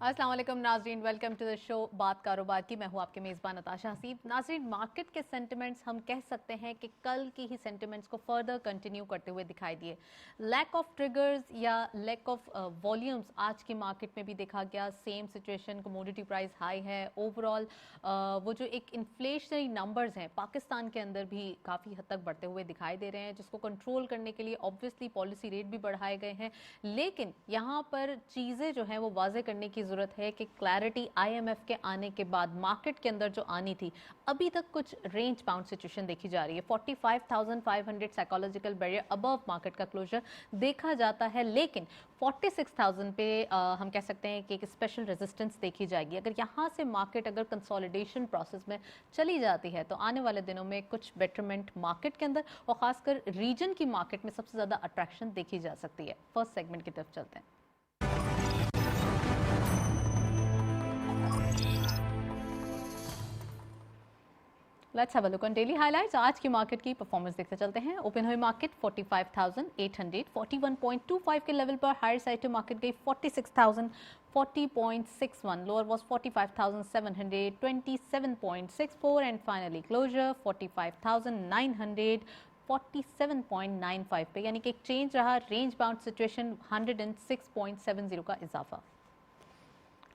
अस्सलाम वालेकुम नाजरीन, वेलकम टू द शो बात कारोबार की। मैं हूं आपके मेज़बान नताशा हसीब। नाजरीन, मार्केट के सेंटिमेंट्स हम कह सकते हैं कि कल की ही सेंटिमेंट्स को फर्दर कंटिन्यू करते हुए दिखाई दिए। लैक ऑफ ट्रिगर्स या लैक ऑफ वॉल्यूम्स आज की मार्केट में भी देखा गया। Same situation, commodity price high है। ओवरऑल वो जो एक इन्फ्लेशनरी नंबर्स हैं पाकिस्तान के अंदर भी काफ़ी हद तक बढ़ते हुए दिखाई दे रहे हैं, जिसको कंट्रोल करने के लिए ऑब्वियसली पॉलिसी रेट भी बढ़ाए गए हैं। लेकिन यहाँ पर चीज़ें जो हैं वो वाजे करने की ज़रूरत है कि क्लैरिटी आईएमएफ के आने के बाद मार्केट के अंदर जो आनी थी, अभी तक कुछ रेंज बाउंड सिचुएशन देखी जा रही है। 45,500 साइकोलॉजिकल बैरियर अबव मार्केट का क्लोजर देखा जाता है, लेकिन 46,000 पे हम कह सकते हैं कि एक स्पेशल रेजिस्टेंस देखी जाएगी। अगर यहाँ से मार्केट अगर कंसोलिडेशन प्रोसेस में चली जाती है तो आने वाले दिनों में कुछ बेटरमेंट मार्केट के अंदर और खासकर रीजन की मार्केट में सबसे ज़्यादा अट्रैक्शन देखी जा सकती है। फर्स्ट सेगमेंट की तरफ चलते हैं। Let's have a look on daily highlights. आज की मार्केट की परफॉर्मेंस देखते चलते हैं। ओपन हुई मार्केट 45,841.25 के लेवल पर। हायर साइड टू मार्केट गई 46,040.61, lower was 45,727.64 and finally closure 45,947.95 पे, यानी कि एक चेंज रहा। रेंज बाउंड सिचुएशन 106.70 का इजाफा।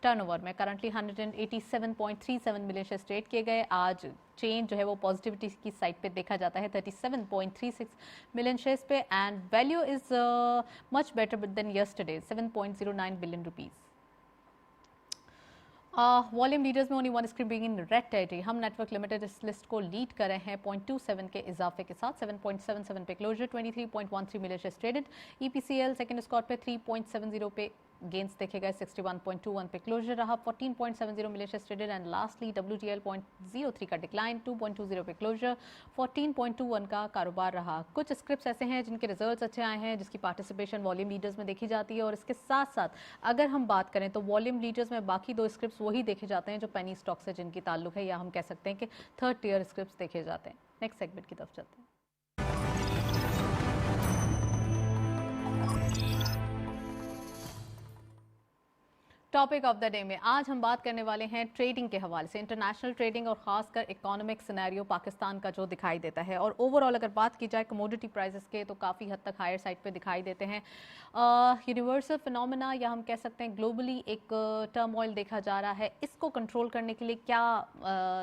टर्नओवर में करंटली 187.37 मिलियन शेयर्स ट्रेड किए गए। आज चेंज जो है वो पॉजिटिविटी की साइड पे देखा जाता है 37.36 मिलियन शेयर्स पे, and value is much better than yesterday 7.09 billion rupees. Volume leaders में only one scrip being in red territory. Hum network limited इस लिस्ट को लीड कर रहे हैं 0.27 के इजाफे के साथ। 7.77 पे closure. 23.13 million shares traded. EPCL second स्कॉट पे 3.70 पे गेंस देखे गए। 61.21 पे क्लोजर रहा। 14.70 million shares traded and lastly WTL 0.03 का डिक्लाइन। 2.20 पे क्लोजर। 14.21 का कारोबार रहा। कुछ स्क्रिप्ट्स ऐसे हैं जिनके रिजल्ट्स अच्छे आए हैं, जिसकी पार्टिसिपेशन वॉल्यूम लीडर्स में देखी जाती है, और इसके साथ साथ अगर हम बात करें तो वॉल्यूम लीडर्स में बाकी दो स्क्रिप्ट्स वही देखे जाते हैं जो पेनी स्टॉक से जिनकी ताल्लुक है, या हम कह सकते हैं कि थर्ड टियर स्क्रिप्ट्स देखे जाते हैं। नेक्स्ट सेगमेंट की तरफ चलते हैं। टॉपिक ऑफ द डे में आज हम बात करने वाले हैं ट्रेडिंग के हवाले से। इंटरनेशनल ट्रेडिंग और खासकर इकोनॉमिक सिनेरियो पाकिस्तान का जो दिखाई देता है, और ओवरऑल अगर बात की जाए कमोडिटी प्राइसेस के तो काफ़ी हद तक हायर साइड पे दिखाई देते हैं। यूनिवर्सल फिनोमेना या हम कह सकते हैं ग्लोबली एक टर्मोइल देखा जा रहा है। इसको कंट्रोल करने के लिए क्या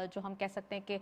जो हम कह सकते हैं कि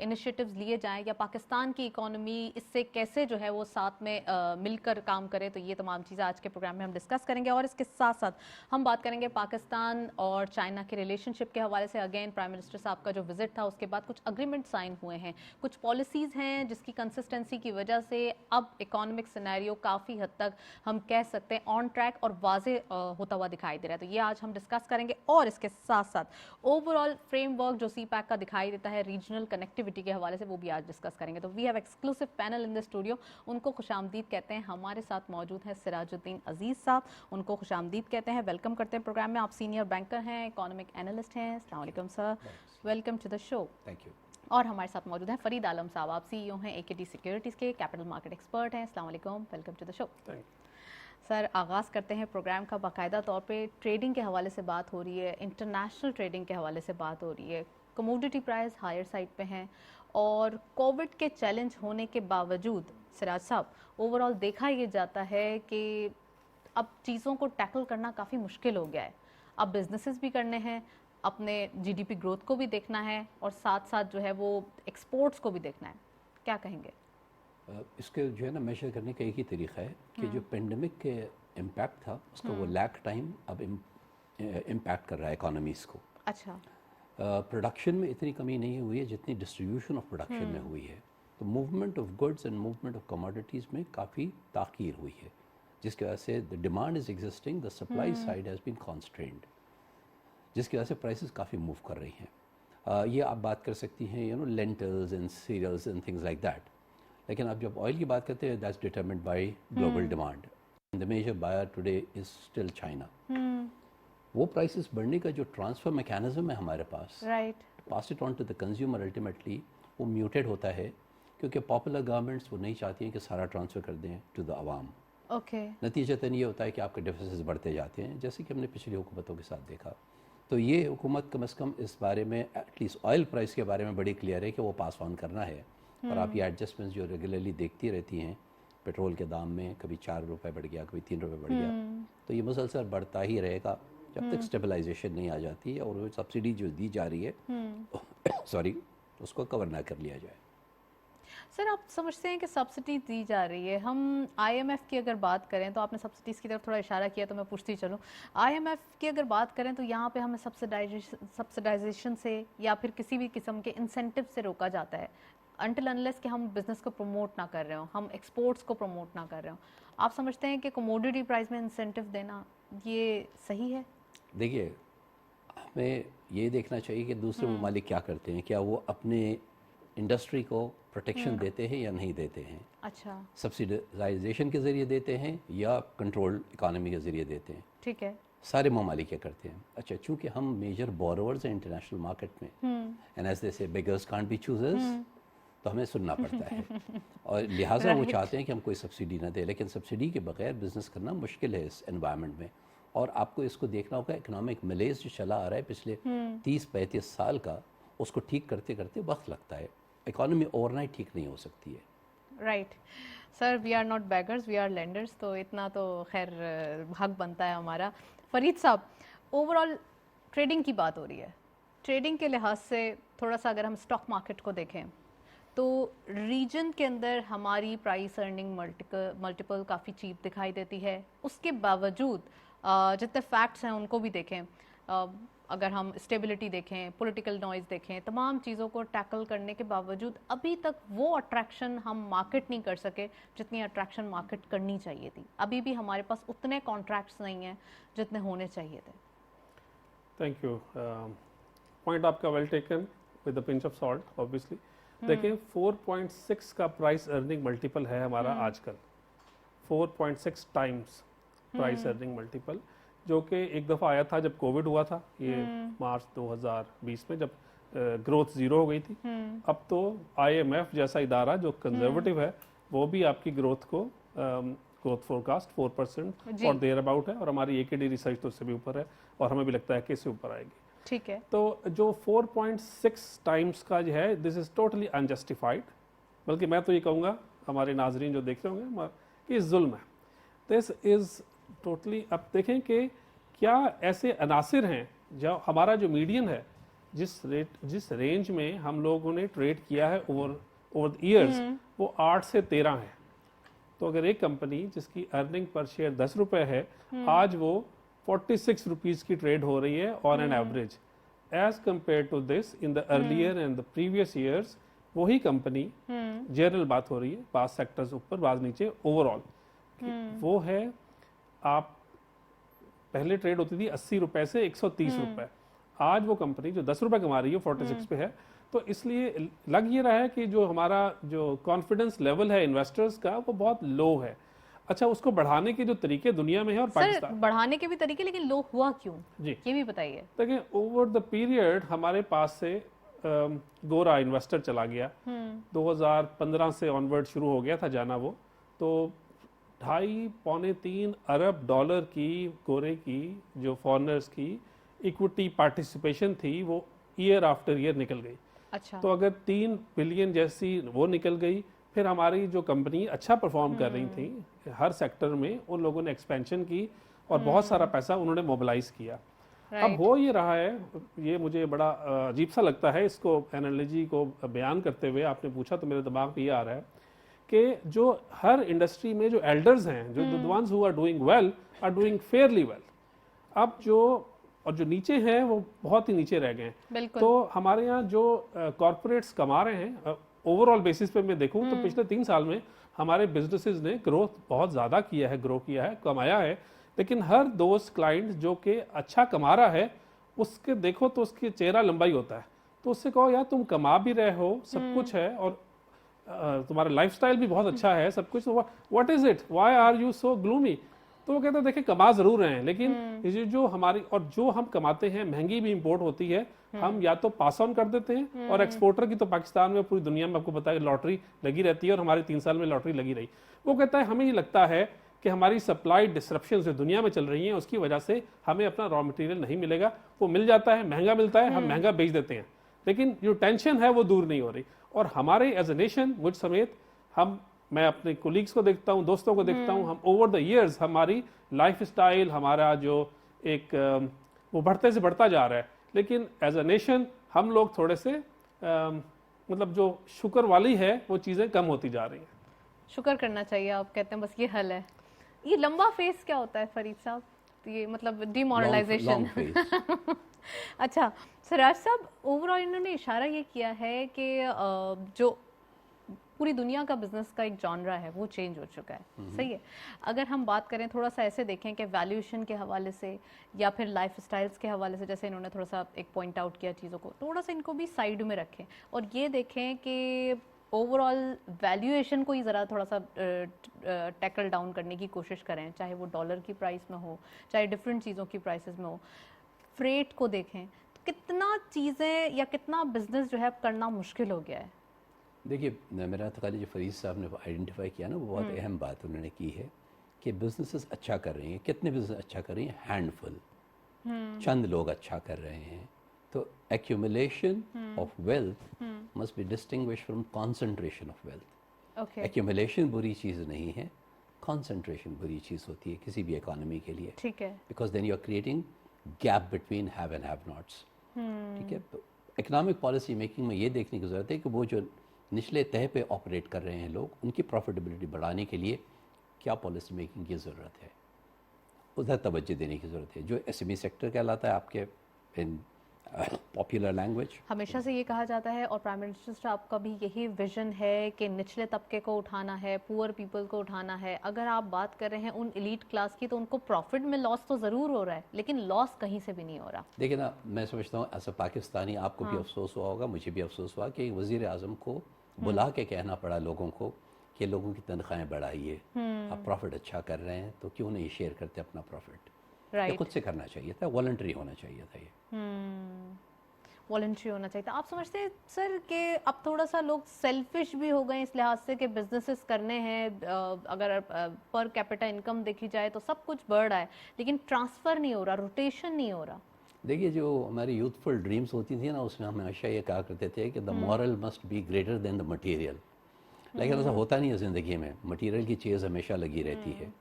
इनिशिएटिव्स लिए जाएँ, या पाकिस्तान की इकोनॉमी इससे कैसे जो है वो साथ में मिलकर काम करे, तो ये तमाम चीज़ें आज के प्रोग्राम में हम डिस्कस करेंगे। और इसके साथ साथ हम बात करेंगे पाकिस्तान और चाइना के रिलेशनशिप के हवाले से। अगेन प्राइम मिनिस्टर साहब का जो विजिट था उसके बाद कुछ अग्रीमेंट साइन हुए हैं, कुछ पॉलिसीज हैं जिसकी कंसिस्टेंसी की वजह से अब इकोनॉमिक सिनेरियो काफ़ी हद तक हम कह सकते हैं ऑन ट्रैक और वाजे होता हुआ दिखाई दे रहा है। तो ये आज हम डिस्कस करेंगे, और इसके साथ साथ ओवरऑल फ्रेमवर्क जो CPEC का दिखाई देता है रीजनल कनेक्टिविटी के हवाले से, वो भी आज डिस्कस करेंगे। तो we have exclusive panel in the studio, उनको खुशामदीद कहते हैं। हमारे साथ मौजूद हैं सिराजुद्दीन अजीज़ साहब, उनको खुशामदीद कहते हैं, वेलकम करते हैं प्रोग्राम में। आप सीनियर बैंकर हैं, इकोनॉमिक एनालिस्ट हैं। अस्सलाम वालेकुम sir, welcome to the show. Thank you. और हमारे साथ मौजूद हैं फरीद आलम साहब, आप CEO हैं AKT सिक्योरिटीज़ के, कैपिटल मार्केट एक्सपर्ट हैं। अस्सलाम वालेकुम, welcome to the show. Sir, आगाज़ करते हैं प्रोग्राम का। बाकायदा तौर पे ट्रेडिंग के हवाले से बात हो रही है, इंटरनेशनल ट्रेडिंग के हवाले से बात हो रही है। कमोडिटी प्राइस हायर साइड पे हैं, और कोविड के चैलेंज होने के बावजूद सिराज साहब ओवरऑल देखा ये जाता है कि अब चीज़ों को टैकल करना काफ़ी मुश्किल हो गया है। अब बिजनेसेस भी करने हैं, अपने GDP ग्रोथ को भी देखना है, और साथ साथ जो है वो एक्सपोर्ट्स को भी देखना है। क्या कहेंगे? इसके जो है ना मेजर करने का एक ही तरीका है कि जो पेंडेमिक के इम्पैक्ट था उसका वो लैग टाइम अब इम्पैक्ट कर रहा है इकोनॉमीज़ को। अच्छा। प्रोडक्शन में इतनी कमी नहीं हुई है जितनी डिस्ट्रीब्यूशन ऑफ प्रोडक्शन में हुई है। तो movement of goods and movement of commodities में काफ़ी ताख़ीर हुई है, जिसकी वजह से the demand is existing, the supply side has been constrained, जिसकी वजह से प्राइसेस काफ़ी मूव कर रही हैं। ये आप बात कर सकती हैं lentils and cereals and things like that. लेकिन आप जब ऑयल की बात करते हैं, that's determined by global demand. The major buyer today is still China. वो प्राइसेस बढ़ने का जो ट्रांसफ़र मैकेनिज्म है हमारे पास, pass it on to the consumer, ultimately वो म्यूटेड होता है, क्योंकि पॉपुलर गवर्नमेंट्स वो नहीं चाहती हैं कि सारा ट्रांसफ़र कर दें टू द आवाम। ओके। नतीजतन ये होता है कि आपके डेफिसिट्स बढ़ते जाते हैं, जैसे कि हमने पिछली हुकूमतों के साथ देखा। तो ये हुकूमत कम से कम इस बारे में, एटलीस्ट ऑयल प्राइस के बारे में बड़ी क्लियर है कि वो पास ऑन करना है। और आप ये एडजस्टमेंट्स जो रेगुलरली देखती रहती हैं, पेट्रोल के दाम में कभी 4 रुपए बढ़ गया, कभी 3 रुपए बढ़ गया, तो ये मुसलसल बढ़ता ही रहेगा जब तक स्टेबलाइजेशन नहीं आ जाती है और वो सब्सिडी जो दी जा रही है सॉरी उसको कवर ना कर लिया जाए। सर, आप समझते हैं कि सब्सिडी दी जा रही है, हम आईएमएफ की अगर बात करें तो आपने सब्सिडीज़ की तरफ थोड़ा इशारा किया तो मैं पूछती चलूँ, आईएमएफ की अगर बात करें तो यहाँ पे हमें सब्सिडाइजेशन से या फिर किसी भी किस्म के इंसेंटिव से रोका जाता है अनटिल अनलेस कि हम बिज़नेस को प्रमोट ना कर रहे हो, हम एक्सपोर्ट्स को प्रमोट ना कर रहे हो। आप समझते हैं कि कमोडिटी प्राइस में इंसेंटिव देना ये सही है? देखिए, हमें ये देखना चाहिए कि दूसरे ममालिक क्या करते हैं, क्या वो अपने इंडस्ट्री को प्रोटेक्शन देते हैं या नहीं देते हैं। अच्छा। सब्सिडाइजेशन के ज़रिए देते हैं या कंट्रोल इकानमी के ज़रिए देते हैं। ठीक है। सारे ममालिक क्या करते हैं। अच्छा, चूंकि हम मेजर बोरोवर्स हैं इंटरनेशनल मार्केट में, एंड एज दे से बेगर्स कांट बी चूजर्स, तो हमें सुनना पड़ता है और लिहाजा वो चाहते हैं कि हम कोई सब्सिडी ना दें। लेकिन सब्सिडी के बगैर बिजनेस करना मुश्किल है इस एनवायरनमेंट में। और आपको इसको देखना होगा, इकोनॉमिक मलेज जो चला आ रहा है पिछले 30-35 साल का, उसको ठीक करते करते वक्त लगता है। इकोनॉमी ओवरनाइट ठीक नहीं हो सकती है। Right sir, we are not beggars, we are lenders, तो इतना तो खैर हक बनता है हमारा। फरीद साहब, ओवरऑल ट्रेडिंग की बात हो रही है, ट्रेडिंग के लिहाज से थोड़ा सा अगर हम स्टॉक मार्केट को देखें तो रीजन के अंदर हमारी प्राइस अर्निंग मल्टीपल काफ़ी चीप दिखाई देती है। उसके बावजूद जितने फैक्ट्स हैं उनको भी देखें, अगर हम स्टेबिलिटी देखें, पॉलिटिकल नॉइज़ देखें, तमाम चीज़ों को टैकल करने के बावजूद अभी तक वो अट्रैक्शन हम मार्केट नहीं कर सके जितनी अट्रैक्शन मार्केट करनी चाहिए थी। अभी भी हमारे पास उतने कॉन्ट्रैक्ट्स नहीं हैं जितने होने चाहिए थे। Thank you. पॉइंट आपका well taken with the pinch of salt. Obviously देखिए, 4.6 का प्राइस अर्निंग मल्टीपल है हमारा आजकल, 4.6 टाइम्स प्राइस अर्निंग मल्टीपल, जो कि एक दफ़ा आया था जब कोविड हुआ था, ये मार्च 2020 में, जब ग्रोथ ज़ीरो हो गई थी। अब तो आईएमएफ जैसा इदारा जो कंजर्वेटिव है, वो भी आपकी ग्रोथ को ग्रोथ फोरकास्ट 4% और देयर अबाउट है, और हमारी एकेडी रिसर्च तो उससे भी ऊपर है और हमें भी लगता है कि इससे ऊपर आएगी। ठीक है। तो जो 4.6 टाइम्स का जो है, दिस इज़ टोटली अनजस्टिफाइड, बल्कि मैं तो ये कहूँगा हमारे नाजरीन जो देख रहे होंगे कि जुल्म है। This is totally. अब देखें कि क्या ऐसे अनासिर हैं जो हमारा जो मीडियन है, जिस रेंज में हम लोगों ने ट्रेड किया है ओवर द ईयर्स, वो 8 से 13 है। तो अगर एक कंपनी जिसकी अर्निंग पर शेयर 10 रुपए है, आज वो 46 रुपीज़ की ट्रेड हो रही है on an average, as compare to this in the earlier and the previous years, वही कंपनी, जनरल बात हो रही है, बाज सेक्टर्स ऊपर बाज नीचे, ओवरऑल वो है, आप पहले ट्रेड होती थी 80 रुपए से 130 रुपए, आज वो कंपनी जो 10 रुपए कमा रही है 46 पे है। तो इसलिए लग ये रहा है कि जो हमारा जो कॉन्फिडेंस लेवल है इन्वेस्टर्स का, वो बहुत लो है। अच्छा, उसको बढ़ाने के जो तरीके दुनिया में है, और पाकिस्तान बढ़ाने के भी तरीके, लेकिन लो हुआ क्यों जी, ये भी बताइए। देखिए, ओवर द पीरियड हमारे पास से गोरा इन्वेस्टर चला गया, 2015 से ऑनवर्ड शुरू हो गया था जाना वो, तो 2.5-3 अरब डॉलर की गोरे की जो फॉरेनर्स की इक्विटी पार्टिसिपेशन थी, वो ईयर आफ्टर ईयर निकल गई। अच्छा। तो अगर 3 बिलियन जैसी वो निकल गई, फिर हमारी जो कंपनी अच्छा परफॉर्म कर रही थी हर सेक्टर में, उन लोगों ने एक्सपेंशन की और बहुत सारा पैसा उन्होंने मोबिलाइज किया। अब हो ये रहा है, ये मुझे बड़ा अजीब सा लगता है इसको एनालॉजी को बयान करते हुए, आपने पूछा तो मेरे दिमाग में ये आ रहा है कि जो हर इंडस्ट्री में जो एल्डर्स हैं, जो the ones who are doing well are doing fairly well, अब जो और जो नीचे हैं वो बहुत ही नीचे रह गए हैं। तो हमारे यहाँ जो कॉर्पोरेट्स कमा रहे हैं, ओवरऑल बेसिस पे मैं देखूं तो पिछले 3 साल में हमारे बिजनेसेस ने ग्रोथ बहुत ज़्यादा किया है, ग्रो किया है, कमाया है, लेकिन हर दोस्त क्लाइंट जो कि अच्छा कमा रहा है, उसके देखो तो उसकी चेहरा लंबा ही होता है। तो उससे कहो यार, तुम कमा भी रहे हो, सब कुछ है, और तुम्हारा लाइफस्टाइल भी बहुत अच्छा है, सब कुछ, what is it, why are you so gloomy? तो वो कहते हैं देखिए, कमा जरूर रहे हैं, लेकिन ये जो हमारी, और जो हम कमाते हैं महंगी भी इंपोर्ट होती है, हम या तो पास ऑन कर देते हैं, और एक्सपोर्टर की तो पाकिस्तान में, पूरी दुनिया में आपको पता है लॉटरी लगी रहती है, और हमारी 3 साल में लॉटरी लगी रही। वो कहता है हमें ये लगता है कि हमारी सप्लाई डिसरप्शन जो दुनिया में चल रही हैं उसकी वजह से हमें अपना रॉ मटेरियल नहीं मिलेगा। वो मिल जाता है, महंगा मिलता है, हम महंगा बेच देते हैं, लेकिन जो टेंशन है वो दूर नहीं हो रही। और हमारे एज ए नेशन, मुझ समेत, मैं अपने कोलीग्स को देखता हूँ, दोस्तों को देखता हूँ, हम ओवर द ईयर्स हमारी लाइफ स्टाइल, हमारा जो एक वो बढ़ते से बढ़ता जा रहा है, लेकिन एज अ नेशन हम लोग थोड़े से मतलब जो शुक्र वाली है वो चीज़ें कम होती जा रही हैं। शुक्र करना चाहिए, आप कहते हैं बस ये हल है। ये लंबा फेज क्या होता है फरीद साहब, ये मतलब डिमोरलाइजेशन? अच्छा सिराज साहब, ओवरऑल इन्होंने इशारा ये किया है कि जो पूरी दुनिया का बिजनेस का एक जॉनरा है वो चेंज हो चुका है, सही है। अगर हम बात करें थोड़ा सा ऐसे देखें कि वैल्यूएशन के हवाले से या फिर लाइफ स्टाइल्स के हवाले से, जैसे इन्होंने थोड़ा सा एक पॉइंट आउट किया चीज़ों को, थोड़ा सा इनको भी साइड में रखें और ये देखें कि ओवरऑल वैल्यूएशन को ही ज़रा थोड़ा सा टैकल डाउन करने की कोशिश करें, चाहे वो डॉलर की प्राइस में हो, चाहे डिफरेंट चीज़ों की प्राइसेस में हो। फ्रेट को देखें तो कितना चीज़ें या कितना बिजनेस जो है करना मुश्किल हो गया है। देखिए, मेरा ख्याल है जो फरीद साहब ने आइडेंटिफाई किया ना, वो बहुत अहम बात उन्होंने की है कि बिजनेसेस अच्छा कर रही हैं। कितने बिजनेस अच्छा कर रही हैं? हैंडफुल, चंद लोग अच्छा कर रहे हैं। तो accumulation of wealth must be distinguish from concentration of wealth. Accumulation बुरी चीज़ नहीं है, कॉन्सेंट्रेशन बुरी चीज़ होती है किसी भी इकोनॉमी के लिए, ठीक है, because then you are creating gap between have and have nots. ठीक है, तो इकोनॉमिक पॉलिसी मेकिंग में ये देखने की ज़रूरत है कि वो जो निचले तह पे ऑपरेट कर रहे हैं लोग, उनकी प्रॉफिटेबिलिटी बढ़ाने के लिए क्या पॉलिसी मेकिंग की ज़रूरत है, उधर तवज्जो देने की ज़रूरत है। जो एसएमई सेक्टर कहलाता है आपके इन पॉपुलर लैंग्वेज, हमेशा से ये कहा जाता है और प्राइम मिनिस्टर साहब का भी यही विजन है कि निचले तबके को उठाना है, पुअर पीपल को उठाना है। अगर आप बात कर रहे हैं उन एलीट क्लास की, तो उनको प्रॉफिट में लॉस तो ज़रूर हो रहा है, लेकिन लॉस कहीं से भी नहीं हो रहा। देखिए ना, मैं समझता हूँ ऐसा पाकिस्तानी, आपको भी अफसोस हुआ होगा, मुझे भी अफसोस हुआ कि वज़ीर आज़म को बुला के कहना पड़ा लोगों को कि लोगों की तनख्वाहें बढ़ाइए, आप प्रॉफिट अच्छा कर रहे हैं तो क्यों नहीं शेयर करते अपना प्रॉफिट। ये खुद से करना चाहिए था, वॉलंटरी होना चाहिए था, ये वॉलंटरी होना चाहिए था। आप समझते हैं सर कि अब थोड़ा सा लोग सेल्फिश भी हो गए इस लिहाज से कि बिजनेसेस करने हैं, अगर पर कैपिटा इनकम देखी जाए तो सब कुछ बढ़ रहा है, लेकिन ट्रांसफ़र नहीं हो रहा, रोटेशन नहीं हो रहा। देखिए, जो हमारी यूथफुल ड्रीम्स होती थी ना, उसमें हम हमेशा ये कहा करते थे कि the moral must be greater than the material. लेकिन ऐसा होता नहीं है ज़िंदगी में, मटेरियल की चेज़ हमेशा लगी रहती है।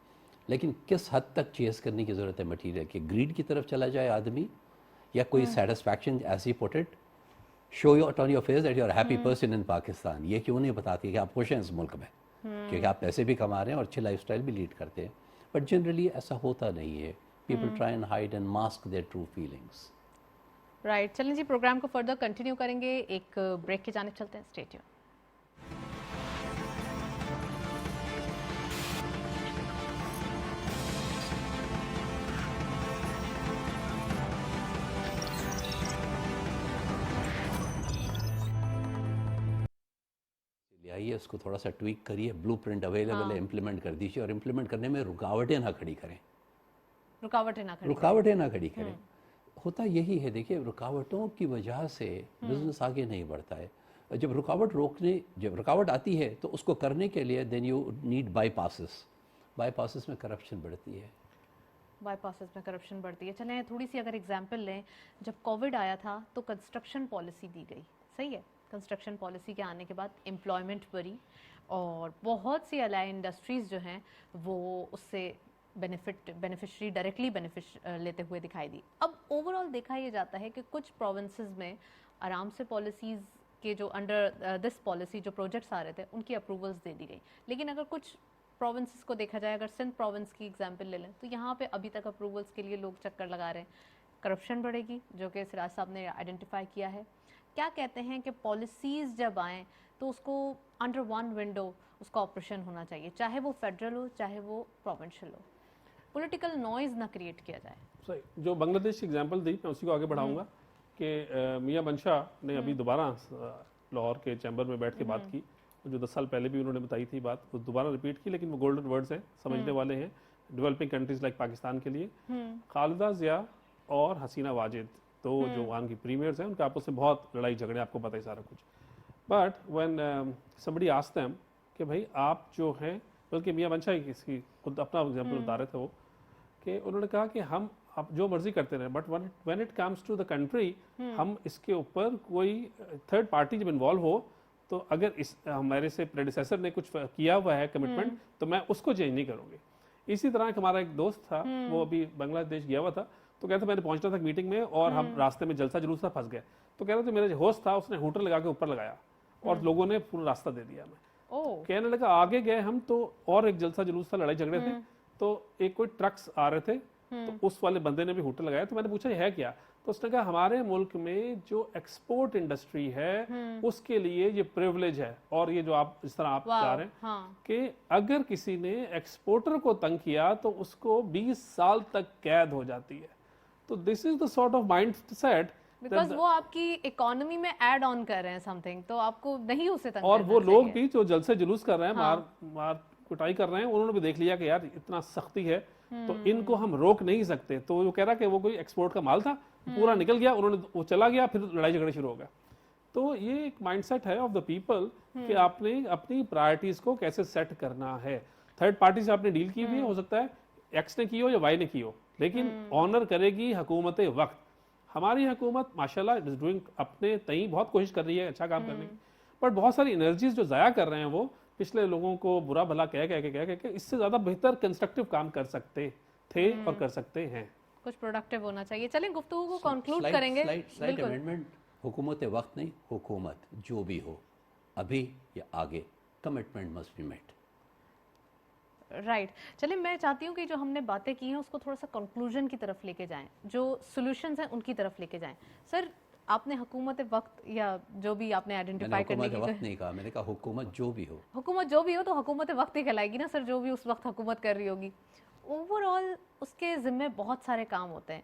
लेकिन किस हद तक चेज़ करने की ज़रूरत है मटेरियल की? ग्रीड की तरफ चला जाए आदमी, या कोई सेटिस्फैक्शन, ऐसी put it, show your on your face that you are happy person in Pakistan. ये क्यों नहीं बताती कि आप खुश हैं इस मुल्क में, क्योंकि आप पैसे भी कमा रहे हैं और अच्छी लाइफस्टाइल भी लीड करते हैं। बट जनरली ऐसा होता नहीं है। People try and hide and mask their true feelings. Right, चलें जी, प्रोग्राम को फर्दर कंटिन्यू करेंगे, एक ब्रेक की जानिब चलते हैं। Stay tune. आइए, उसको थोड़ा सा ट्वीक करिए, ब्लूप्रिंट अवेलेबल है, इम्प्लीमेंट कर दीजिए, और इम्प्लीमेंट करने में रुकावटें ना खड़ी करें। रुकावटें ना खड़ी करें। होता यही है, देखिए, रुकावटों की वजह से बिजनेस आगे नहीं बढ़ता है। जब रुकावट आती है तो उसको करने के लिए देन यू नीड बाईपासेस में करप्शन बढ़ती है। चलें थोड़ी सी अगर एग्जांपल लें, जब कोविड आया था तो कंस्ट्रक्शन पॉलिसी दी गई, सही है। कंस्ट्रक्शन पॉलिसी के आने के बाद एम्प्लॉयमेंट बढ़ी और बहुत सी अलाइ इंडस्ट्रीज़ जो हैं वो उससे बेनिफिशरी डायरेक्टली लेते हुए दिखाई दी। अब ओवरऑल देखा ये जाता है कि कुछ प्रोविंसेस में आराम से पॉलिसीज़ के जो अंडर दिस पॉलिसी जो प्रोजेक्ट्स आ रहे थे उनकी अप्रूवल्स दे दी गई, लेकिन अगर कुछ प्रोविंसेस को देखा जाए, अगर सिंध प्रोविंस की एग्जांपल ले लें तो यहाँ पे अभी तक अप्रूवल्स के लिए लोग चक्कर लगा रहे हैं। करप्शन बढ़ेगी, जो कि सिराज साहब ने आइडेंटिफाई किया है। क्या कहते हैं कि पॉलिसीज़ जब आएँ तो उसको अंडर वन विंडो उसका ऑपरेशन होना चाहिए, चाहे वो फेडरल हो चाहे वो प्रोविंशियल हो, पॉलिटिकल नॉइज़ ना क्रिएट किया जाए। सही, जो बांग्लादेश की एग्जांपल दी, मैं उसी को आगे बढ़ाऊंगा कि मियाँ बनशाह ने अभी दोबारा लाहौर के चैम्बर में बैठ के बात की, जो 10 साल पहले भी उन्होंने बताई थी बात, वो दोबारा रिपीट की, लेकिन वो गोल्डन वर्ड्स हैं, समझने वाले हैं डेवलपिंग कंट्रीज लाइक पाकिस्तान के लिए। खालिदा जिया और हसीना वाजिद, तो जो वहाँ की प्रीमियर्स हैं, उनके आपस में बहुत लड़ाई झगड़े, आपको पता ही सारा कुछ। But when somebody asked them कि भाई आप जो हैं बल्कि मियां मंशा इसकी खुद अपना एग्जाम्पल बता रहे थे वो, कि उन्होंने कहा कि हम आप जो मर्जी करते रहे, but when it comes to the country, हम इसके ऊपर कोई थर्ड पार्टी जब इन्वॉल्व हो, तो अगर इस हमारे से प्रेडिसेसर ने कुछ किया हुआ है कमिटमेंट, तो मैं उसको चेंज नहीं करूँगी। इसी तरह हमारा एक दोस्त था, वो अभी बांग्लादेश गया हुआ था, तो कहता मैंने पहुंचना था मीटिंग में और हम रास्ते में जलसा जुलूस था, फंस गए। तो कह रहे थे मेरा जो होस्ट था उसने हूटर लगा के ऊपर लगाया और लोगों ने पूरा रास्ता दे दिया हमें। कहने लगा आगे गए हम तो और एक जलसा जुलूस था, लड़ाई झगड़े थे, तो एक कोई ट्रक्स आ रहे थे, तो उस वाले बंदे ने भी हूटर लगाया। तो मैंने पूछा ये है क्या, तो उसने कहा हमारे मुल्क में जो एक्सपोर्ट इंडस्ट्री है उसके लिए ये प्रिविलेज है, और ये जो आप इस तरह आप चाह रहे हैं कि अगर किसी ने एक्सपोर्टर को तंग किया तो उसको 20 साल तक कैद हो जाती है। तो this is the sort of mind set, because वो आपकी इकोनॉमी में ऐड ऑन कर रहे हैं समथिंग, तो आपको नहीं उसे तंग और करना वो लोग चाहिए। भी जो जलसे जुलूस कर रहे हैं, मार कुटाई कर रहे हैं, उन्होंने भी देख लिया कि यार इतना सख्ती है तो इनको हम रोक नहीं सकते। तो वो कह रहा कि वो कोई एक्सपोर्ट का माल था, पूरा निकल गया, उन्होंने वो चला गया, फिर लड़ाई झगड़े शुरू हो गया। तो ये एक माइंडसेट है ऑफ द पीपल कि आपने अपनी प्रायोरिटीज को कैसे सेट करना है। थर्ड पार्टी से आपने डील की हुई है, हो सकता है एक्स ने की हो या वाई ने की हो, लेकिन ऑनर करेगी हुकूमत वक्त। हमारी हुकूमत माशाल्लाह इज डूइंग अपने तई बहुत कोशिश कर रही है अच्छा काम करने की, बट बहुत सारी एनर्जीज जो ज़ाया कर रहे हैं वो पिछले लोगों को बुरा भला कह के इससे ज़्यादा बेहतर कंस्ट्रक्टिव काम कर सकते थे और कर सकते हैं। कुछ प्रोडक्टिव होना चाहिए। चलें गुफ्तगू को कंक्लूड करेंगे। स्लाइट अमेंडमेंट, हुकूमत वक्त नहीं, हुकूमत जो भी हो अभी या आगे, commitment must be met. Right चलिए, मैं चाहती हूँ कि जो हमने बातें की हैं उसको थोड़ा सा कंक्लूजन की तरफ लेके जाएं, जो सॉल्यूशंस हैं उनकी तरफ लेके जाएं। सर आपने हुकूमत वक्त या जो भी आपने आइडेंटिफाई करने की, वक्त नहीं कहा, मैंने कहा हुकूमत जो भी हो। हुकूमत जो भी हो तो हुकूमत वक्त ही कहलाएगी ना सर, जो भी उस वक्त हुकूमत कर रही होगी। ओवरऑल उसके ज़िम्मे बहुत सारे काम होते हैं।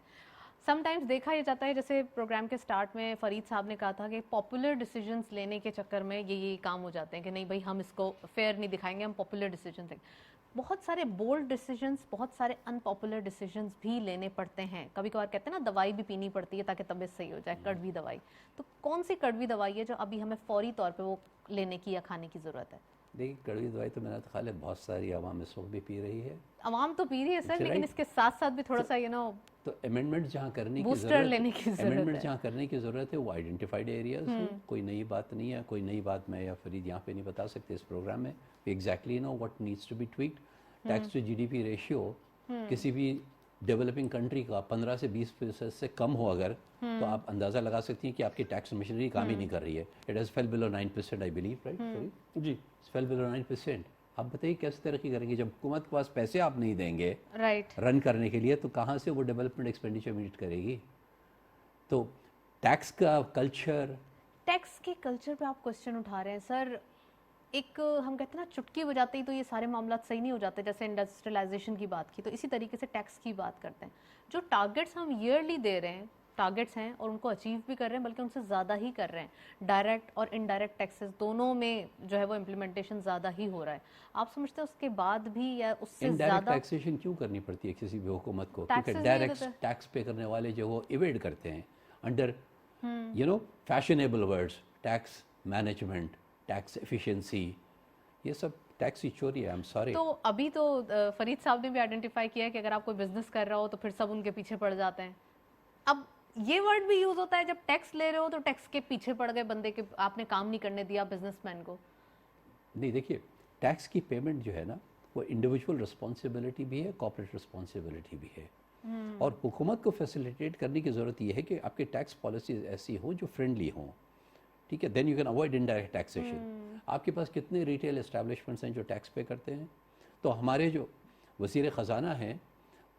समटाइम्स देखा ये जाता है, जैसे प्रोग्राम के स्टार्ट में फरीद साहब ने कहा था कि पॉपुलर डिसीजंस लेने के चक्कर में ये काम हो जाते हैं कि नहीं भाई हम इसको फेयर नहीं दिखाएंगे, हम पॉपुलर डिसीजन लेंगे। बहुत सारे बोल्ड डिसीजंस, बहुत सारे अनपॉपुलर डिसीजंस भी लेने पड़ते हैं। कभी कभार कहते हैं ना दवाई भी पीनी पड़ती है ताकि तबीयत सही हो जाए, कड़वी दवाई। तो कौन सी कड़वी दवाई है जो अभी हमें फौरी तौर पे वो लेने की या खाने की ज़रूरत है? देखिए कड़वी दवाई तो मेरा ख्याल है बहुत सारी आवाम इस वक्त भी पी रही है। आवाम तो पी रही है सर, लेकिन इसके साथ साथ भी थोड़ा सा तो अमेंडमेंट जहाँ करने की बूस्टर लेने की ज़रूरत है। अमेंडमेंट जहाँ करने की ज़रूरत है वो आइडेंटिफाइड एरियाज हो। कोई नई बात नहीं है, कोई नई बात मैं या फरीद यहाँ पे नहीं बता सकते इस प्रोग्राम में। We exactly know what needs to be tweaked. Tax to GDP ratio किसी भी डेवलपिंग कंट्री का 15 से 20% से कम हो अगर, तो आप अंदाज़ा लगा सकती हैं कि आपकी टैक्स मशीनरी काम ही नहीं कर रही है। It has fell below 9% I believe, right? जी, फेल बिलो 9%। आप बताइए कैसे तरक्की करेंगे जब हुकूमत के पास पैसे आप नहीं देंगे राइट रन करने के लिए, तो कहाँ से वो डेवलपमेंट एक्सपेंडिचर मीट करेगी? तो टैक्स का कल्चर, टैक्स के कल्चर पे आप क्वेश्चन उठा रहे हैं सर। एक हम कहते हैं ना चुटकी बजाते ही तो ये सारे मामला सही नहीं हो जाते। जैसे इंडस्ट्रियलाइजेशन की बात की, तो इसी तरीके से टैक्स की बात करते हैं। जो टारगेट्स हम ईयरली दे रहे हैं, टारगेट्स हैं और उनको अचीव भी कर रहे हैं, बल्कि उनसे ज़्यादा ही कर रहे हैं। डायरेक्ट और इनडायरेक्ट टैक्सेस दोनों में जो है वो इम्प्लीमेंटेशन ज़्यादा ही हो रहा है। आप समझते हैं उसके बाद भी या उससे इनडायरेक्ट ज़्यादा टैक्सेशन क्यों करनी पड़ती है किसी भी हुकूमत को? Taxes क्योंकि नहीं डायरेक्ट देते। टैक्स पे करने वाले जो वो इवेड करते हैं under fashionable words, tax management, tax efficiency, ये सब टैक्स की चोरी है। I am sorry. तो अभी तो फरीद साहब ने भी आइडेंटिफाई किया है कि अगर आप कोई बिजनेस कर रहा हो तो फिर सब उनके पीछे पड़ जाते हैं। अब ये वर्ड भी यूज होता है जब टैक्स ले रहे हो, तो टैक्स के पीछे पड़ गए बंदे के, आपने काम नहीं करने दिया बिजनेसमैन को। नहीं, देखिए टैक्स की पेमेंट जो है ना वो इंडिविजुअल रिस्पॉन्सिबिलिटी भी है, कॉर्पोरेट रिस्पॉन्सिबिलिटी भी है। और हुकूमत को फैसिलिटेट करने की ज़रूरत ये है कि आपके टैक्स पॉलिसीज ऐसी हो जो फ्रेंडली हों, ठीक है? Then you can avoid indirect taxation. आपके पास कितने रिटेल एस्टैब्लिशमेंट्स हैं जो टैक्स पे करते हैं? तो हमारे जो वज़ीर ख़जाना हैं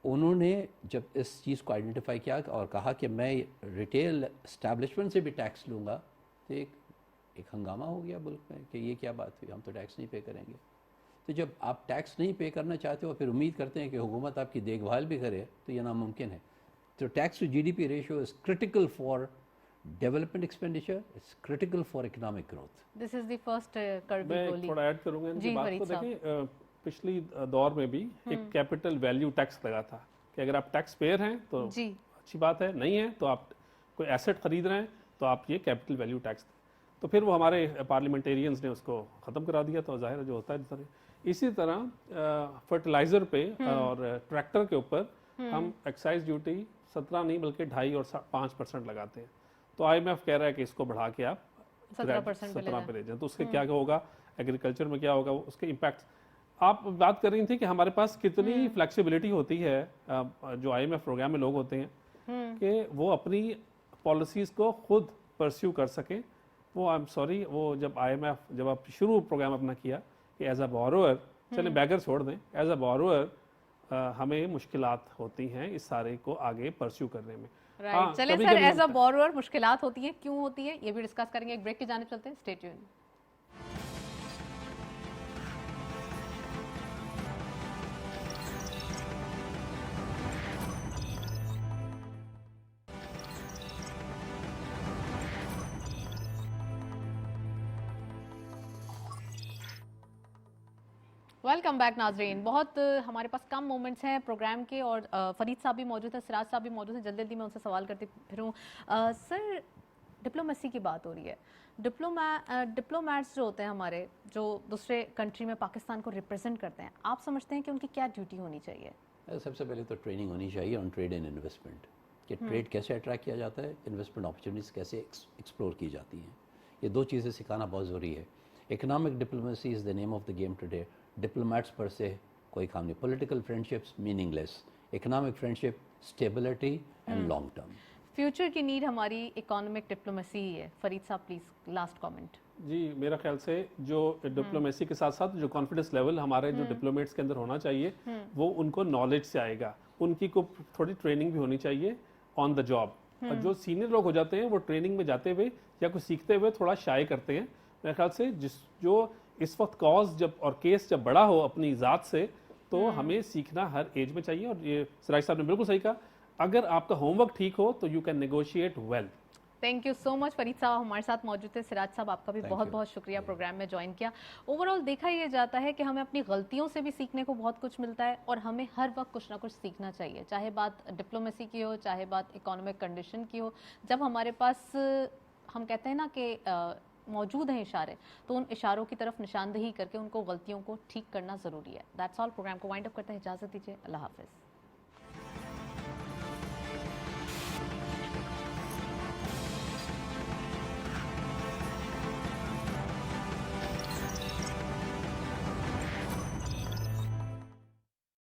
उन्होंने जब इस चीज़ को आइडेंटिफाई किया और कहा कि मैं रिटेल एस्टैब्लिशमेंट से भी टैक्स लूँगा, तो एक हंगामा हो गया मुल्क में कि ये क्या बात हुई, हम तो टैक्स नहीं पे करेंगे। तो जब आप टैक्स नहीं पे करना चाहते हो फिर उम्मीद करते हैं कि हुकूमत आपकी देखभाल भी करे, तो ये नामुमकिन है। तो tax to GDP ratio is critical for development expenditure, it's critical for economic growth. This is the first कड़वी मैं गोली। थोड़ा ऐड करूंगा इनकी जी, बात फरीद को। साहब। देखिए पिछली दौर में भी एक कैपिटल वैल्यू टैक्स लगा था कि अगर आप टैक्स पेयर हैं तो जी अच्छी बात है, नहीं है तो आप कोई एसेट खरीद रहे हैं तो आप ये कैपिटल वैल्यू टैक्स। तो फिर वो हमारे पार्लियामेंटेरियंस ने उसको ख़त्म करा दिया, तो जाहिर है जो होता है इस तरह। इसी तरह फर्टिलाइज़र पे और ट्रैक्टर के ऊपर हम एक्साइज ड्यूटी 17 नहीं बल्कि 2.5 और 5% लगाते हैं। तो IMF कह रहा है कि इसको बढ़ा के आप 17% पे ले जाएं। तो उसके क्या होगा, एग्रीकल्चर में क्या होगा, उसके इम्पैक्ट। आप बात कर रही थी कि हमारे पास कितनी फ्लेक्सिबिलिटी होती है, जो IMF प्रोग्राम में लोग होते हैं कि वो अपनी पॉलिसीज को खुद परस्यू कर सके। वो आई एम सॉरी, वो जब IMF जब आप शुरू प्रोग्राम अपना किया कि एज अ बोरोअर, चले बैगर छोड़ दें, एज अ बोरोअर हमें मुश्किलात होती हैं इस सारे को आगे परस्यू करने में। राइट, चलिए सर, एज अ बोरोअर मुश्किलात होती है, क्यों होती है ये भी डिस्कस करेंगे। एक ब्रेक की जानिब चलते हैं, स्टे ट्यून्ड। वेलकम बैक नाजरीन। बहुत हमारे पास कम मोमेंट्स हैं प्रोग्राम के और फरीद साहब भी मौजूद है, सिराज साहब भी मौजूद हैं। जल्दी जल्दी मैं उनसे सवाल करती फिरूँ। सर, डिप्लोमेसी की बात हो रही है, डिप्लोमैट्स जो होते हैं हमारे, जो दूसरे कंट्री में पाकिस्तान को रिप्रेजेंट करते हैं, आप समझते हैं कि उनकी क्या ड्यूटी होनी चाहिए? सबसे पहले तो ट्रेनिंग होनी चाहिए ऑन ट्रेड एंड इन्वेस्टमेंट, कि ट्रेड कैसे अट्रैक्ट किया जाता है, इन्वेस्टमेंट अपॉर्चुनिटीज़ कैसे एक्सप्लोर की जाती हैं। ये दो चीज़ें सिखाना बहुत ज़रूरी है। Economic diplomacy is the name of the game today. Diplomats पर से कोई काम नहीं। Political friendships meaningless, economic friendship stability and long term. Future की नीड हमारी इकोनॉमिक डिप्लोमेसी ही है। फरीद साहब प्लीज लास्ट कमेंट। जी, मेरा ख्याल से जो डिप्लोमेसी के साथ साथ जो कॉन्फिडेंस लेवल हमारे जो डिप्लोमेट्स के अंदर होना चाहिए, वो उनको नॉलेज से आएगा। उनकी को थोड़ी ट्रेनिंग भी होनी चाहिए ऑन द जॉब। और जो सीनियर लोग हो जाते हैं वो ट्रेनिंग में जाते हुए या कुछ सीखते हुए थोड़ा शाय करते हैं। मेरे ख्याल से जो इस वक्त कॉज जब और केस जब बड़ा हो अपनी ज़ात से, तो हमें सीखना हर एज में चाहिए। और ये सिराज साहब ने बिल्कुल सही कहा, अगर आपका होमवर्क ठीक हो तो you can negotiate well. Thank you so much. Farid साहब हमारे साथ मौजूद थे, सिराज साहब आपका भी बहुत बहुत शुक्रिया प्रोग्राम में ज्वाइन किया। ओवरऑल देखा ये जाता है कि हमें अपनी गलतियों से भी सीखने को बहुत कुछ मिलता है और हमें हर वक्त कुछ ना कुछ सीखना चाहिए, चाहे बात डिप्लोमेसी की हो, चाहे बात इकोनॉमिक कंडीशन की हो। जब हमारे पास हम कहते हैं ना कि मौजूद हैं इशारे, तो उन इशारों की तरफ निशानदेही करके उनको गलतियों को ठीक करना ज़रूरी है। That's all. प्रोग्राम को वाइंड अप करते हैं, इजाज़त दीजिए, अल्लाह हाफिज़।